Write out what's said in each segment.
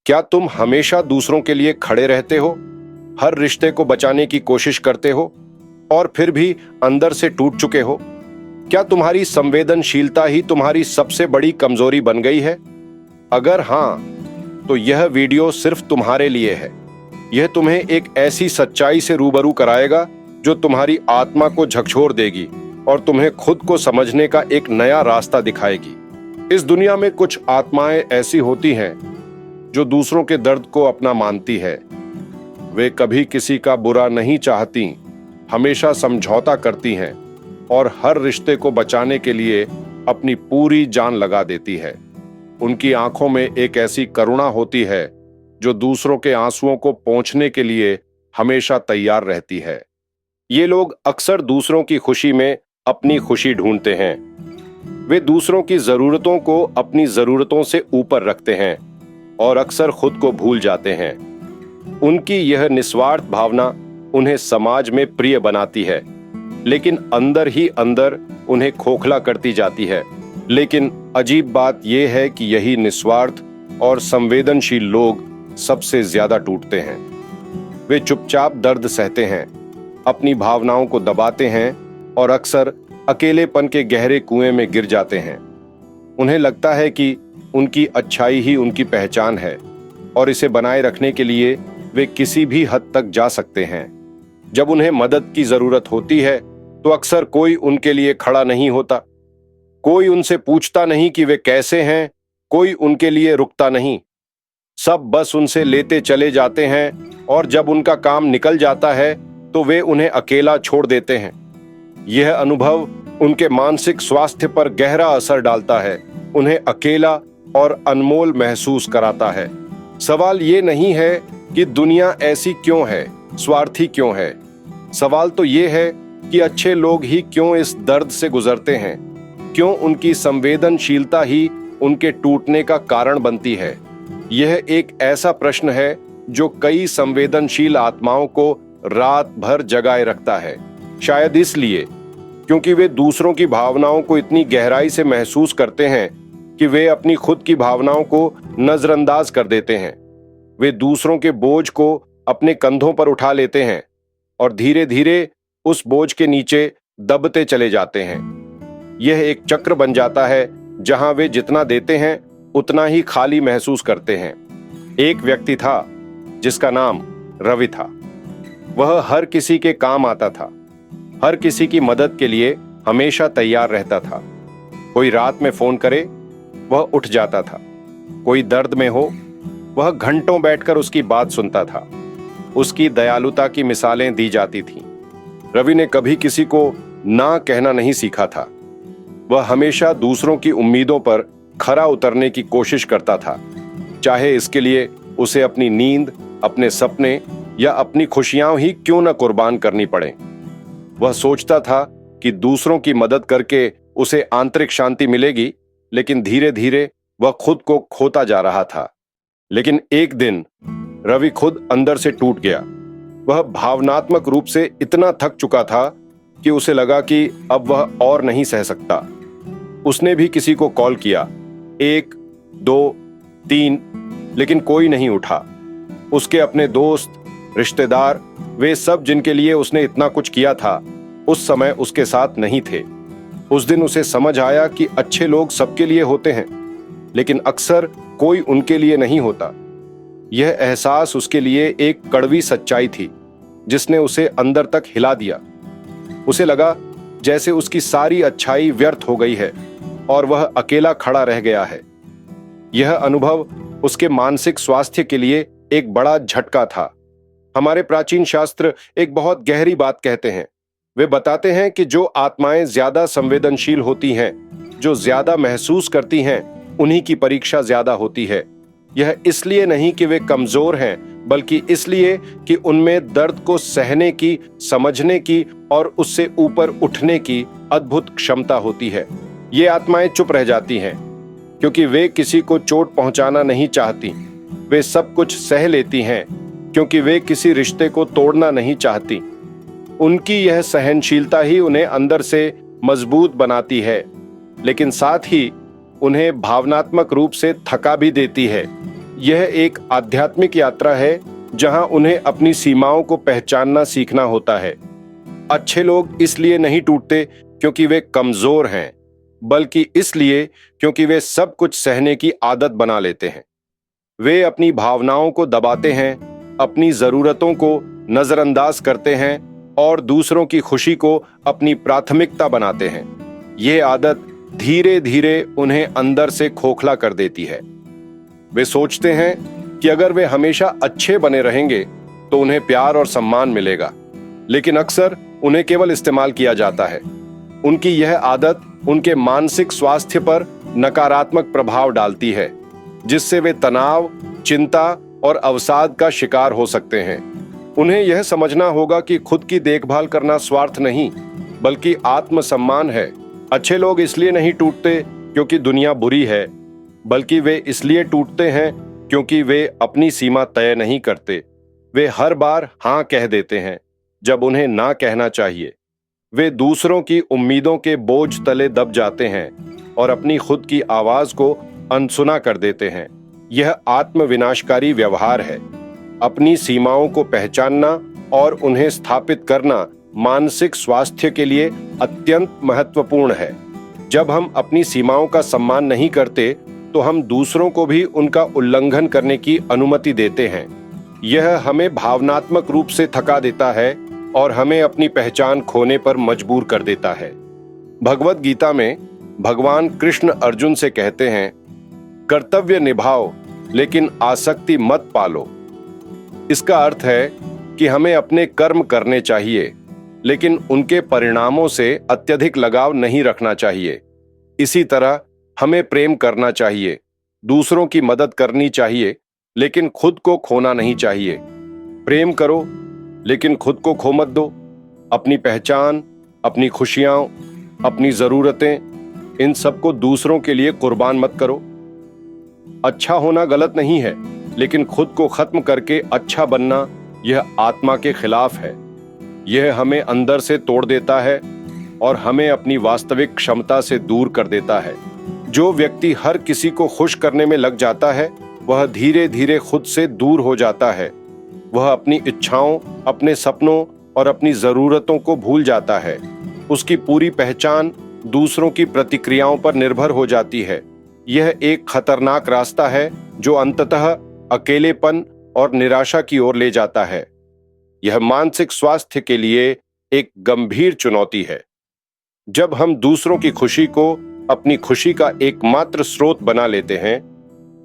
क्या तुम हमेशा दूसरों के लिए खड़े रहते हो, हर रिश्ते को बचाने की कोशिश करते हो और फिर भी अंदर से टूट चुके हो? क्या तुम्हारी संवेदनशीलता ही तुम्हारी सबसे बड़ी कमजोरी बन गई है? अगर हां, तो यह वीडियो सिर्फ तुम्हारे लिए है। यह तुम्हें एक ऐसी सच्चाई से रूबरू कराएगा जो तुम्हारी आत्मा को झकझोर देगी और तुम्हें खुद को समझने का एक नया रास्ता दिखाएगी। इस दुनिया में कुछ आत्माएं ऐसी होती हैं जो दूसरों के दर्द को अपना मानती है। वे कभी किसी का बुरा नहीं चाहती, हमेशा समझौता करती हैं और हर रिश्ते को बचाने के लिए अपनी पूरी जान लगा देती है। उनकी आंखों में एक ऐसी करुणा होती है जो दूसरों के आंसुओं को पोंछने के लिए हमेशा तैयार रहती है। ये लोग अक्सर दूसरों की खुशी में अपनी खुशी ढूंढते हैं। वे दूसरों की जरूरतों को अपनी जरूरतों से ऊपर रखते हैं और अक्सर खुद को भूल जाते हैं। उनकी यह निस्वार्थ भावना उन्हें समाज में प्रिय बनाती है, लेकिन अंदर ही अंदर उन्हें खोखला करती जाती है। लेकिन अजीब बात यह है कि यही निस्वार्थ और संवेदनशील लोग सबसे ज्यादा टूटते हैं। वे चुपचाप दर्द सहते हैं, अपनी भावनाओं को दबाते हैं और अक्सर अकेलेपन के गहरे कुएं में गिर जाते हैं। उन्हें लगता है कि उनकी अच्छाई ही उनकी पहचान है और इसे बनाए रखने के लिए वे किसी भी हद तक जा सकते हैं। जब उन्हें मदद की जरूरत होती है तो अक्सर कोई उनके लिए खड़ा नहीं होता। कोई उनसे पूछता नहीं कि वे कैसे हैं, कोई उनके लिए रुकता नहीं। सब बस उनसे लेते चले जाते हैं और जब उनका काम निकल जाता है तो वे उन्हें अकेला छोड़ देते हैं। यह अनुभव उनके मानसिक स्वास्थ्य पर गहरा असर डालता है, उन्हें अकेला और अनमोल महसूस कराता है। सवाल ये नहीं है कि दुनिया ऐसी क्यों है, स्वार्थी क्यों है। सवाल तो ये है कि अच्छे लोग ही क्यों इस दर्द से गुजरते हैं, क्यों उनकी संवेदनशीलता ही उनके टूटने का कारण बनती है। यह एक ऐसा प्रश्न है जो कई संवेदनशील आत्माओं को रात भर जगाए रखता है। शायद इसलिए क्योंकि वे दूसरों की भावनाओं को इतनी गहराई से महसूस करते हैं कि वे अपनी खुद की भावनाओं को नजरअंदाज कर देते हैं। वे दूसरों के बोझ को अपने कंधों पर उठा लेते हैं और धीरे धीरे उस बोझ के नीचे दबते चले जाते हैं। यह एक चक्र बन जाता है जहां वे जितना देते हैं उतना ही खाली महसूस करते हैं। एक व्यक्ति था जिसका नाम रवि था। वह हर किसी के काम आता था, हर किसी की मदद के लिए हमेशा तैयार रहता था। कोई रात में फोन करे, वह उठ जाता था। कोई दर्द में हो, वह घंटों बैठकर उसकी बात सुनता था। उसकी दयालुता की मिसालें दी जाती थीं। रवि ने कभी किसी को ना कहना नहीं सीखा था। वह हमेशा दूसरों की उम्मीदों पर खरा उतरने की कोशिश करता था, चाहे इसके लिए उसे अपनी नींद, अपने सपने या अपनी खुशियां ही क्यों न कुर्बान करनी पड़े। वह सोचता था कि दूसरों की मदद करके उसे आंतरिक शांति मिलेगी, लेकिन धीरे धीरे वह खुद को खोता जा रहा था। लेकिन एक दिन रवि खुद अंदर से टूट गया। वह भावनात्मक रूप से इतना थक चुका था कि उसे लगा कि अब वह और नहीं सह सकता। उसने भी किसी को कॉल किया, 1, 2, 3, लेकिन कोई नहीं उठा। उसके अपने दोस्त, रिश्तेदार, वे सब जिनके लिए उसने इतना कुछ किया था, उस समय उसके साथ नहीं थे। उस दिन उसे समझ आया कि अच्छे लोग सबके लिए होते हैं, लेकिन अक्सर कोई उनके लिए नहीं होता। यह एहसास उसके लिए एक कड़वी सच्चाई थी जिसने उसे अंदर तक हिला दिया। उसे लगा जैसे उसकी सारी अच्छाई व्यर्थ हो गई है और वह अकेला खड़ा रह गया है। यह अनुभव उसके मानसिक स्वास्थ्य के लिए एक बड़ा झटका था। हमारे प्राचीन शास्त्र एक बहुत गहरी बात कहते हैं। वे बताते हैं कि जो आत्माएं ज्यादा संवेदनशील होती हैं, जो ज्यादा महसूस करती हैं, उन्हीं की परीक्षा ज्यादा होती है। यह इसलिए नहीं कि वे कमजोर हैं, बल्कि इसलिए कि उनमें दर्द को सहने की, समझने की और उससे ऊपर उठने की अद्भुत क्षमता होती है। ये आत्माएं चुप रह जाती हैं क्योंकि वे किसी को चोट पहुंचाना नहीं चाहती। वे सब कुछ सह लेती हैं क्योंकि वे किसी रिश्ते को तोड़ना नहीं चाहती। उनकी यह सहनशीलता ही उन्हें अंदर से मजबूत बनाती है, लेकिन साथ ही उन्हें भावनात्मक रूप से थका भी देती है। यह एक आध्यात्मिक यात्रा है जहां उन्हें अपनी सीमाओं को पहचानना सीखना होता है। अच्छे लोग इसलिए नहीं टूटते क्योंकि वे कमजोर हैं, बल्कि इसलिए क्योंकि वे सब कुछ सहने की आदत बना लेते हैं। वे अपनी भावनाओं को दबाते हैं, अपनी जरूरतों को नजरअंदाज करते हैं और दूसरों की खुशी को अपनी प्राथमिकता बनाते हैं। यह आदत धीरे धीरे उन्हें अंदर से खोखला कर देती है। वे सोचते हैं कि अगर वे हमेशा अच्छे बने रहेंगे तो उन्हें प्यार और सम्मान मिलेगा, लेकिन अक्सर उन्हें केवल इस्तेमाल किया जाता है। उनकी यह आदत उनके मानसिक स्वास्थ्य पर नकारात्मक प्रभाव डालती है, जिससे वे तनाव, चिंता और अवसाद का शिकार हो सकते हैं। उन्हें यह समझना होगा कि खुद की देखभाल करना स्वार्थ नहीं, बल्कि आत्मसम्मान है। अच्छे लोग इसलिए नहीं टूटते क्योंकि दुनिया बुरी है, बल्कि वे इसलिए टूटते हैं क्योंकि वे अपनी सीमा तय नहीं करते। वे हर बार हाँ कह देते हैं जब उन्हें ना कहना चाहिए। वे दूसरों की उम्मीदों के बोझ तले दब जाते हैं और अपनी खुद की आवाज को अनसुना कर देते हैं। यह आत्मविनाशकारी व्यवहार है। अपनी सीमाओं को पहचानना और उन्हें स्थापित करना मानसिक स्वास्थ्य के लिए अत्यंत महत्वपूर्ण है। जब हम अपनी सीमाओं का सम्मान नहीं करते तो हम दूसरों को भी उनका उल्लंघन करने की अनुमति देते हैं। यह हमें भावनात्मक रूप से थका देता है और हमें अपनी पहचान खोने पर मजबूर कर देता है। भगवद गीता में भगवान कृष्ण अर्जुन से कहते हैं, कर्तव्य निभाओ लेकिन आसक्ति मत पालो। इसका अर्थ है कि हमें अपने कर्म करने चाहिए, लेकिन उनके परिणामों से अत्यधिक लगाव नहीं रखना चाहिए। इसी तरह हमें प्रेम करना चाहिए, दूसरों की मदद करनी चाहिए, लेकिन खुद को खोना नहीं चाहिए। प्रेम करो लेकिन खुद को खो मत दो। अपनी पहचान, अपनी खुशियां, अपनी जरूरतें, इन सबको दूसरों के लिए कुर्बान मत करो। अच्छा होना गलत नहीं है, लेकिन खुद को खत्म करके अच्छा बनना यह आत्मा के खिलाफ है। यह हमें अंदर से तोड़ देता है और हमें अपनी वास्तविक क्षमता से दूर कर देता है। जो व्यक्ति हर किसी को खुश करने में लग जाता है, वह धीरे धीरे खुद से दूर हो जाता है। वह अपनी इच्छाओं, अपने सपनों और अपनी जरूरतों को भूल जाता है। उसकी पूरी पहचान दूसरों की प्रतिक्रियाओं पर निर्भर हो जाती है। यह एक खतरनाक रास्ता है जो अंततः अकेलेपन और निराशा की ओर ले जाता है। यह मानसिक स्वास्थ्य के लिए एक गंभीर चुनौती है। जब हम दूसरों की खुशी को अपनी खुशी का एकमात्र स्रोत बना लेते हैं,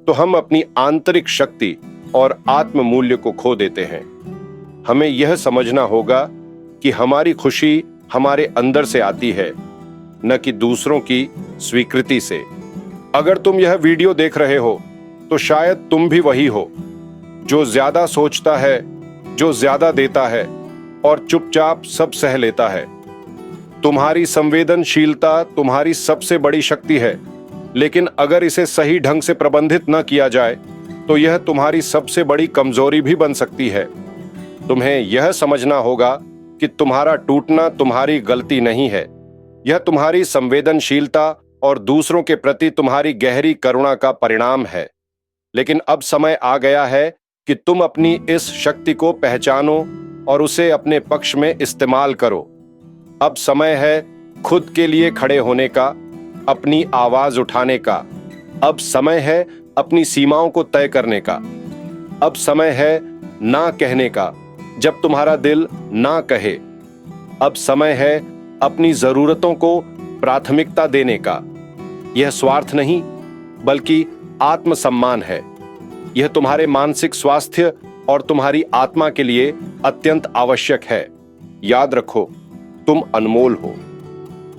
तो हम अपनी आंतरिक शक्ति और आत्म मूल्य को खो देते हैं। हमें यह समझना होगा कि हमारी खुशी हमारे अंदर से आती है, न कि दूसरों की स्वीकृति से। अगर तुम यह वीडियो देख रहे हो तो शायद तुम भी वही हो जो ज्यादा सोचता है, जो ज्यादा देता है और चुपचाप सब सह लेता है। तुम्हारी संवेदनशीलता तुम्हारी सबसे बड़ी शक्ति है, लेकिन अगर इसे सही ढंग से प्रबंधित न किया जाए तो यह तुम्हारी सबसे बड़ी कमजोरी भी बन सकती है। तुम्हें यह समझना होगा कि तुम्हारा टूटना तुम्हारी गलती नहीं है। यह तुम्हारी संवेदनशीलता और दूसरों के प्रति तुम्हारी गहरी करुणा का परिणाम है। लेकिन अब समय आ गया है कि तुम अपनी इस शक्ति को पहचानो और उसे अपने पक्ष में इस्तेमाल करो। अब समय है खुद के लिए खड़े होने का, अपनी आवाज उठाने का। अब समय है अपनी सीमाओं को तय करने का। अब समय है ना कहने का जब तुम्हारा दिल ना कहे। अब समय है अपनी जरूरतों को प्राथमिकता देने का। यह स्वार्थ नहीं, बल्कि आत्मसम्मान है। यह तुम्हारे मानसिक स्वास्थ्य और तुम्हारी आत्मा के लिए अत्यंत आवश्यक है। याद रखो, तुम अनमोल हो।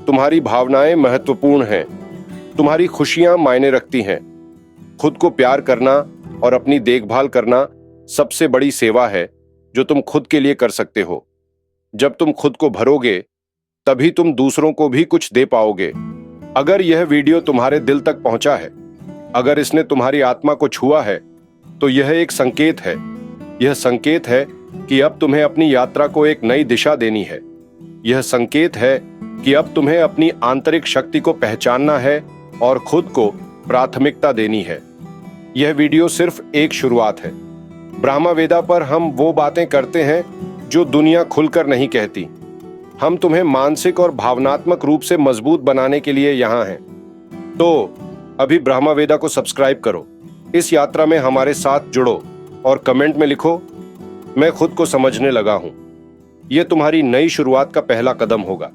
तुम्हारी भावनाएं महत्वपूर्ण हैं। तुम्हारी खुशियां मायने रखती हैं। खुद को प्यार करना और अपनी देखभाल करना सबसे बड़ी सेवा है जो तुम खुद के लिए कर सकते हो। जब तुम खुद को भरोगे, तभी तुम दूसरों को भी कुछ दे पाओगे। अगर यह वीडियो तुम्हारे दिल तक पहुंचा है, अगर इसने तुम्हारी आत्मा को छुआ है, तो यह एक संकेत है। यह संकेत है कि अब तुम्हें अपनी यात्रा को एक नई दिशा देनी है। यह संकेत है कि अब तुम्हें अपनी आंतरिक शक्ति को पहचानना है और खुद को प्राथमिकता देनी है। यह वीडियो सिर्फ एक शुरुआत है। ब्रह्मा वेदा पर हम वो बातें करते हैं जो दुनिया खुलकर नहीं कहती। हम तुम्हें मानसिक और भावनात्मक रूप से मजबूत बनाने के लिए यहाँ हैं। तो अभी ब्रह्मा वेदा को सब्सक्राइब करो, इस यात्रा में हमारे साथ जुड़ो और कमेंट में लिखो, मैं खुद को समझने लगा हूं। यह तुम्हारी नई शुरुआत का पहला कदम होगा।